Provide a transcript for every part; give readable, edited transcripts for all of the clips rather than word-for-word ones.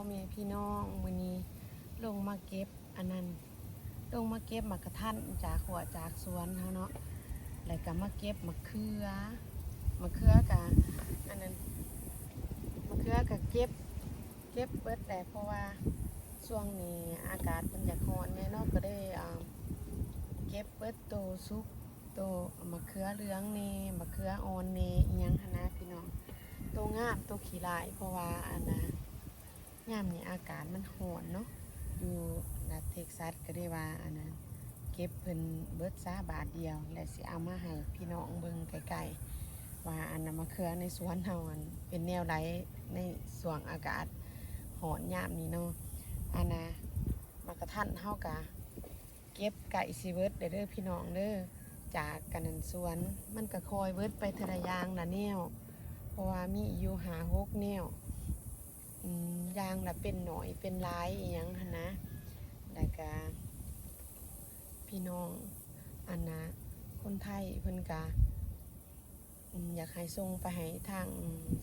แม่พี่น้องมื้อนี้ลงมาเก็บอันนั้นลงมาเก็บมะกระทันจากหัวจากสวนเฮาเนาะแล้วก็มาเก็บมะเขือกะอันนั้นมะเขือกะเก็บเบิดแต่เพราะว่าช่วงนี้อากาศมันอยากร้อนแน่เนาะก็ได้เก็บเบิดโตสุกโตมะเขือเหลืองนี่มะเขืออ่อนนี่อิหยังหั้นนะพี่น้องโตงามโตขี้ลายเพราะว่าอันน่ะยามนี้อากาศมันร้อนเนาะอยู่รัฐเท็กซัสก็ได้ว่าอันนั้นเก็บเพิ่นเบิดซะบาทเดียวและสิเอามาให้พี่น้องเบิ่งใกล้ๆว่าอันน่ะมะเขือในสวนเฮาอันเป็นแนวใดในช่วงอากาศร้อนยามนี้เนาะอันน่ะมะกระทันเฮากะเก็บไก่สิเบิดเด้อพี่น้องเด้อจากกันนั้นสวนมันก็คอยเบิดไปเทระยางละแนวเพราะว่ามีอยู่5-6แนวยางละเป็นหน่อยเป็นหลายอีหยังหั่นนะแล้วก็พี่น้องอันนะคนไทยเพิ่นก็อยากให้ส่งไปให้ทาง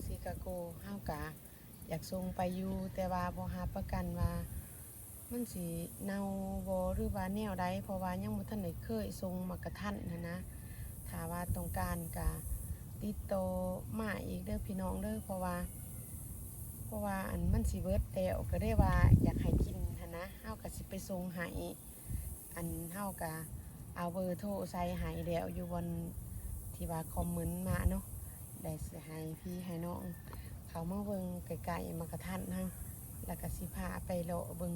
ชิคาโกเฮาก็อยากส่งไปอยู่แต่ว่าบ่รับประกันว่ามันสิเน่าบ่หรือว่าแนวใดเพราะว่ายังบ่ทันได้เคยส่งมากระทันนะถ้าว่าต้องการก็ติดต่อมาอีกเด้อพี่น้องเด้อเพราะว่าอันมันสิเบิดแล้วก็ได้ว่าอยากให้กินหั่นนะเฮาก็สิไปส่งให้อันเฮาก็เอาเบอร์โทรใส่ให้แล้วอยู่บนที่ว่าคอมเมนต์มาเนาะได้สิให้พี่ให้น้องเขามาเบิ่งไกลๆมากระทันเฮาแล้วก็สิพาไปเลาะเบิ่ง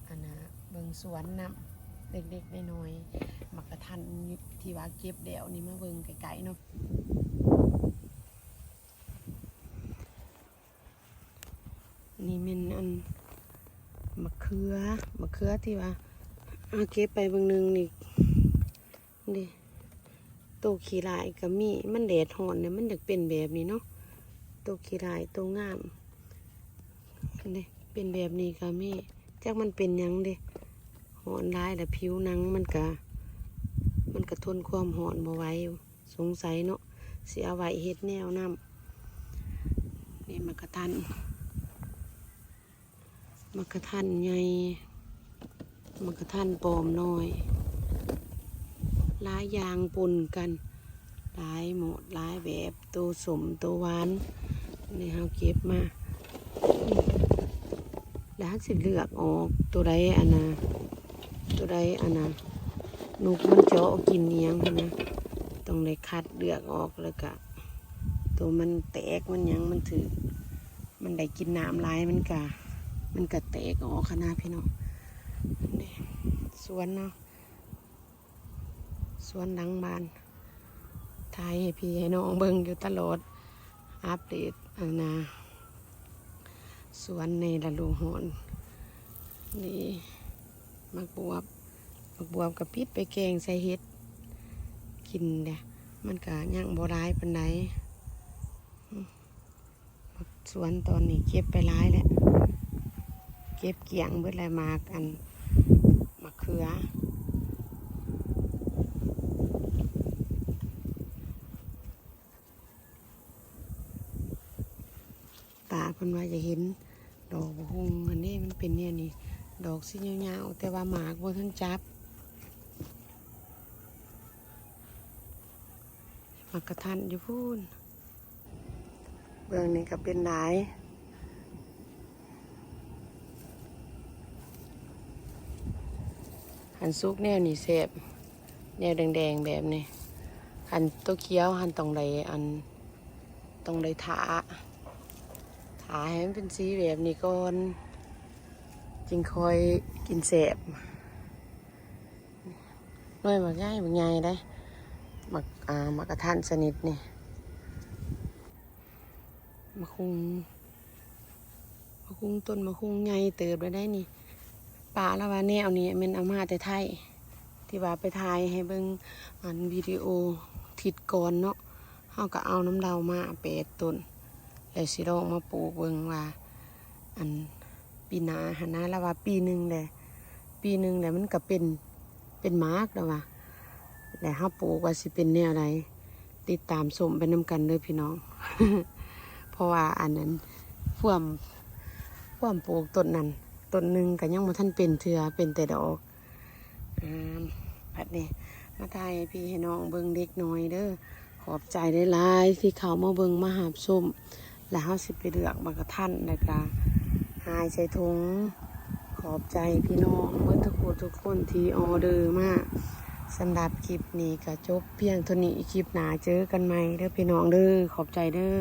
อันน่ะเบิ่งสวนนำเด็กๆน้อยๆมากระทันที่ว่าเก็บแล้วนี่มาเบิ่งไกลๆเนาะนี่มันอันมะเขือที่ว่าเก็บไปเบิ่งนึงนี่ดิโตขี้ลายก็มีมันแดดร้อนเนี่ยมันอยากเป็นแบบนี้เนาะโตขี้ลายโตงามนี่เป็นแบบนี้ก็มีจักมันเป็นหยังเด้ร้อนร้ายแต่ผิวหนังมันก็ทนความร้อนบ่ไหวสงสัยเนาะสิเอาไว้เฮ็ดแนวน้ำนี่มะกระทันใหญ่มะกระทันปลอมน้อยหลายอย่างปนกันหลายหมดหลายแบบตัวสมตัวหวานนี่เฮาเก็บมาแล้วสิเลือกออกตัวใดอันน่ะนกมันเจาะกินเนียงนะต้องได้คัดเลือกออกแล้วก็ตัวมันแตกมันยังมันถือมันได้กินน้ำลายมันก็แตกออกขนาดพี่น้องนี่สวนเนาะสวนหลังบ้านถ่ายให้พี่ให้น้องเบิ่งอยู่ตลอดอัปเดตอันนะสวนในฤดูร้อนนี่มักบวบกับปิดไปแกงใส่เห็ดกินเด้มันก็ยังบ่ร้ายปานใดสวนตอนนี้เก็บไปร้ายแล้วเก็บเกี่ยงเบิดแล้วมากอันมะเขือตาเพิ่นว่าจะเห็นดอกบะฮุงอันนี้มันเป็นเนี่ยนี่ดอกสียาวๆแต่ว่าหมากบ่ทันจับมากระทันอยู่พูนเบื้องนี้ก็เป็นหลายหันซุกแนวนี่แซ่บแนวแดงๆแบบนี้หันตัวเขียวหันตรงใดถาให้มันเป็นสีแบบนี้ก่อนจึงคอยกินแซ่บน้อยมากง่ายได้มากระทันสนิทนี่มะคุงต้นมะคุงใหญ่เติบได้นี่ป่าละว่าแนวนี้มันเอามาแต่ไทยที่ว่าไปถ่ายให้เบิ่งอันวิดีโอทิดก่อนเนาะเฮาก็เอาน้ำดาวมา8 ต้นแล้วสิลองมาปลูกเบิ่งว่าอันปีหน้าหั่นนะแล้วว่าปีหนึ่งแหละมันก็เป็นหมากแล้วว่าแล้วเฮาปลูกว่าสิเป็นแนวใดติดตามชมไปนำกันเด้อพี่น้อง เพราะว่าอันนั้น ความปลูกต้นนั้นต้นหนึ่งก็ยังบ่ทันเป็นเทื่อเป็นแต่ดอกบัดนี้มาถ่ายให้พี่ให้น้องเบิ่งเด็กน้อยเด้อขอบใจได้หลายๆที่เขามาเบิ่งมาหาบส้มแล้วเฮาสิไปเลือกมากระทันแล้วก็หายใส่ถุงขอบใจพี่น้องเมื่อทุกคนที่ออเดอร์มาสำหรับคลิปนี้ก็จบเพียงเท่านี้คลิปหน้าเจอกันใหม่เด้อพี่น้องเด้อขอบใจเด้อ